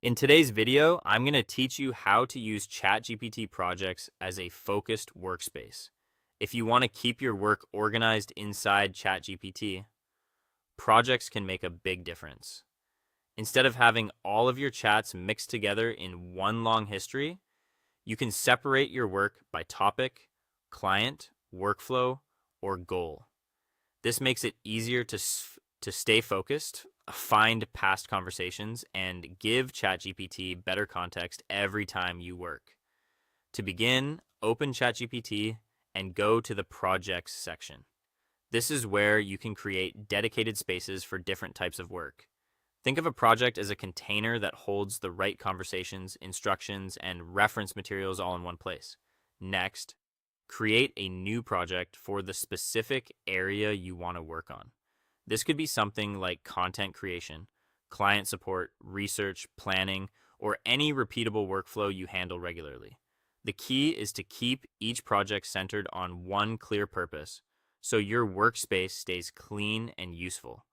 In today's video, I'm going to teach you how to use ChatGPT projects as a focused workspace. If you want to keep your work organized inside ChatGPT, projects can make a big difference. Instead of having all of your chats mixed together in one long history, you can separate your work by topic, client, workflow, or goal. This makes it easier to stay focused, find past conversations, and give ChatGPT better context every time you work. To begin, open ChatGPT and go to the Projects section. This is where you can create dedicated spaces for different types of work. Think of a project as a container that holds the right conversations, instructions, and reference materials all in one place. Next, create a new project for the specific area you want to work on. This could be something like content creation, client support, research, planning, or any repeatable workflow you handle regularly. The key is to keep each project centered on one clear purpose, so your workspace stays clean and useful.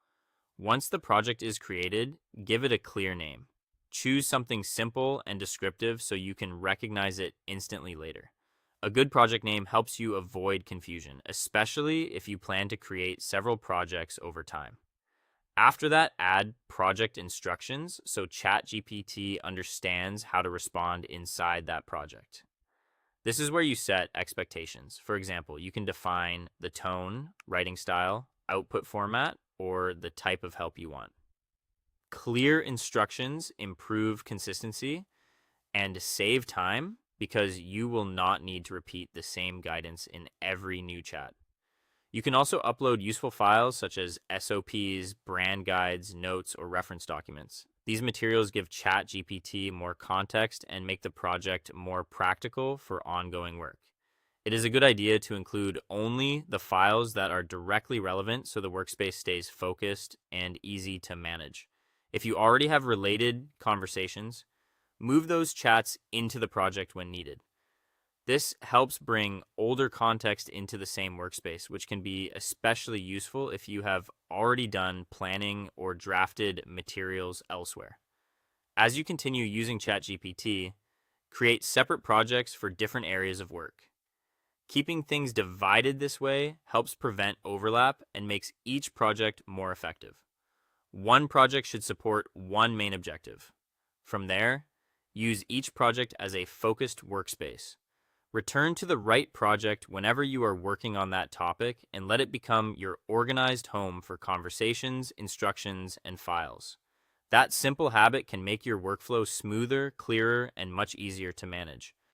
Once the project is created, give it a clear name. Choose something simple and descriptive so you can recognize it instantly later. A good project name helps you avoid confusion, especially if you plan to create several projects over time. After that, add project instructions so ChatGPT understands how to respond inside that project. This is where you set expectations. For example, you can define the tone, writing style, output format, or the type of help you want. Clear instructions improve consistency and save time because you will not need to repeat the same guidance in every new chat. You can also upload useful files such as SOPs, brand guides, notes, or reference documents. These materials give ChatGPT more context and make the project more practical for ongoing work. It is a good idea to include only the files that are directly relevant so the workspace stays focused and easy to manage. If you already have related conversations, move those chats into the project when needed. This helps bring older context into the same workspace, which can be especially useful if you have already done planning or drafted materials elsewhere. As you continue using ChatGPT, create separate projects for different areas of work. Keeping things divided this way helps prevent overlap and makes each project more effective. One project should support one main objective. From there, use each project as a focused workspace. Return to the right project whenever you are working on that topic and let it become your organized home for conversations, instructions, and files. That simple habit can make your workflow smoother, clearer, and much easier to manage.